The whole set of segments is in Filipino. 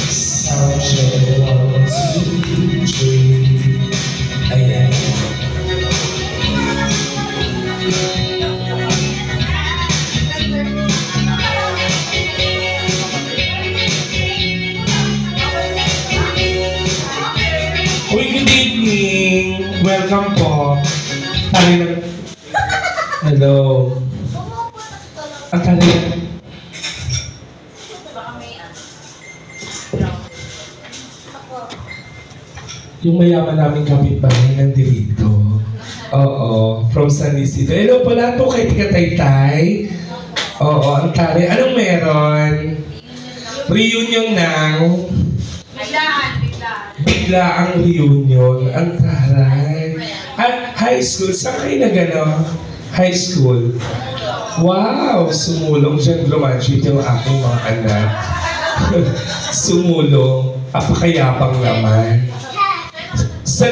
Sound check, 1, 2, 3. Ayan. Uy, good evening! Welcome po. Hello. Ang tali. Yung mayaman namin kapitbahay nandito. Oo, from San Isidro. Hello po lahat po kay Tika Taytay. Oo, ang tali. Anong meron? Reunion ng... Bigla ang reunion. Ang taray. At high school. Saan kayo nag-ano? High school. Wow! Sumulong dyan. Graduate yung aking mga anak. Sumulong. Apakayabang naman. Sa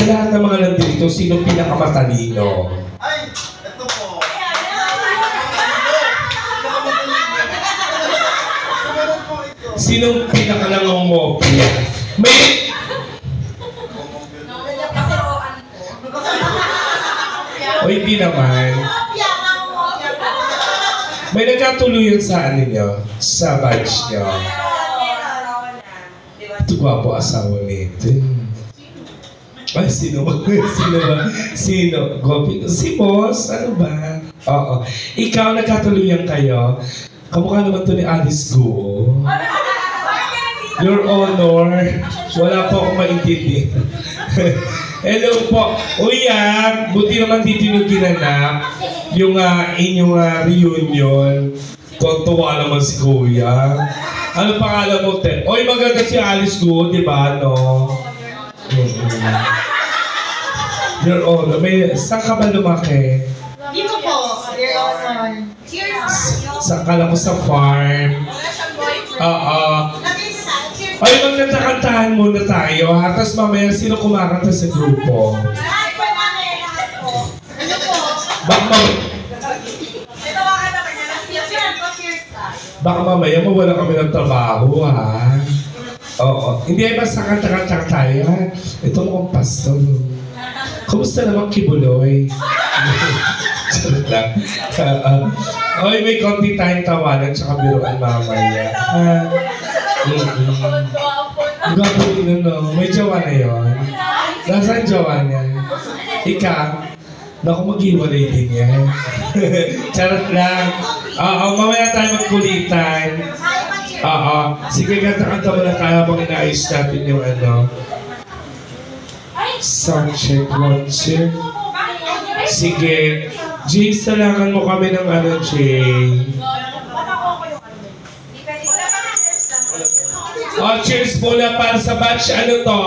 lahat ng mga nandito, sino pinakamatalino? Ay! Ito po! Sinong pinakanangongopia? May... O hindi naman. May nagkatuluyan sa ano nyo? Sa batch nyo? Ito gwapo asawa nito. Ay, sino ba? Sino ba? Sino? Gopi? Si boss? Ano ba? Oo. Ikaw, nagkatuluyan kayo. Kamukha naman to ni Alice Guo. Your Honor, wala po akong maintindihan. Hello po. Uya, buti naman dito yung ginanap. Yung inyong reunion. Tuwa naman si Kuya. Ano pangalan mo, Te? Oy, maganda si Alice Guo, di ba, no? Your Honor, saan ka ba lumaki? Dito po, Your Honor. Kala ko sa farm. Oo. Ay, magkanta-kantahan muna tayo, ha? Tapos mamaya, sino kumakanta sa grupo? Ano po? Baka mamaya mawala kami ng trabaho, ha? Oo. Hindi ay basta kanta-kanta tayo, ha? Ito mukhang pastor. Kumusta naman Kibuloy? Charot lang. Oy, may konti tayong tawanan tsaka biruan mamaya. Ang gwapo rin, no? May jowa na yun. Nasaan jowa niya? Ika? Naku, maghiwalay din yan. Charot lang. Oo, mamaya tayo magkulitan. Oo. Sige, kanta-kanta muna tayo habang inaayos natin yung ano. Sound check, 1, 2. Sige. Jay, salangan mo kami ng ano, Jay. Oh, cheers muna para sa batch. Ano to?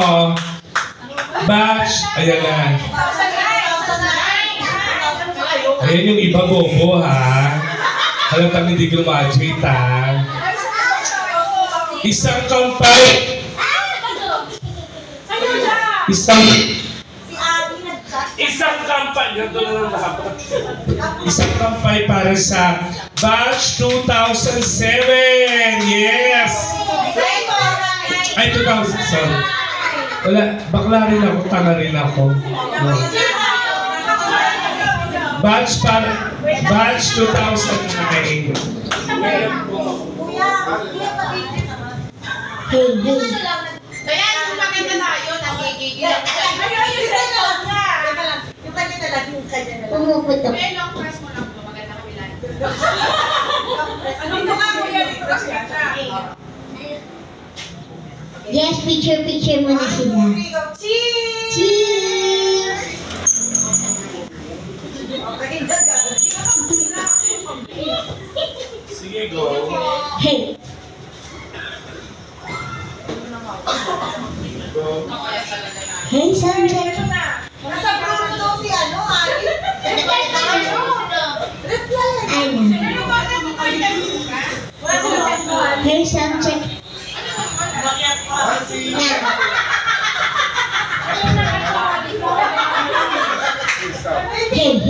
Batch. Ayan na. Ayan yung iba bobo, ha? Halatang hindi graduate, ha? Isang kampay. Isang kampay. Ganito na lang dapat. Isang kampay para sa batch 2007. Yes! Ay, 2000. Sorry. Wala. Bakla rin ako. Tanga rin ako. No. Batch 2009. Hey. Kaya nung maganda tayo, nagigigil. Ayun yung cellphone niya. Yung kanya na lang, yung kanya na lang. Pumuputok. Eh, long press mo lang ito. Maganda kami lang. Anong mukha mo yan? Yes, picture muna sila. Cheers! Cheers! Sige, go. Hey! Hey, sound check. Nasa Bruno daw si ano, Ari. Reply tayo. Ano? Hey, sound check. Hey.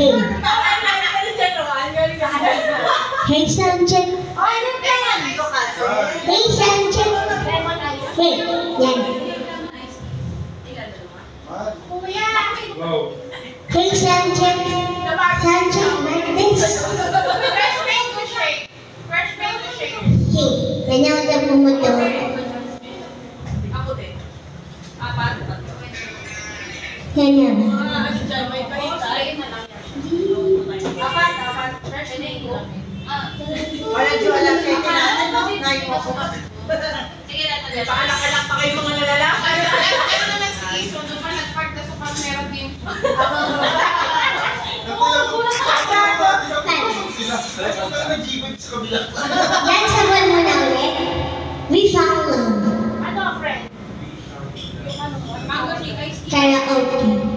Hey, sound check. Ay, lemon. Ito kasi. Hey, sound check. Hey, yan. Kuya. Wow. Hey, sound check. Sound check like this. Fresh mango shake. Fresh mango shake. Hey, ganyan ka pumuto. Ako din. Apat. Yan yan. Ano dyan? May paitay. Apat. Fresh mango. Wala dyan, wala shake natin, no? Ngayon ako. Sige na, paalak-alak pa kayo mga nalalaki. Ano naman si Iso, doon pa nag-park na sa Palmera Game. Yan, sabuan mo na ulit. We found love. Ano, friend? Mango shake ice tea. Karaoke.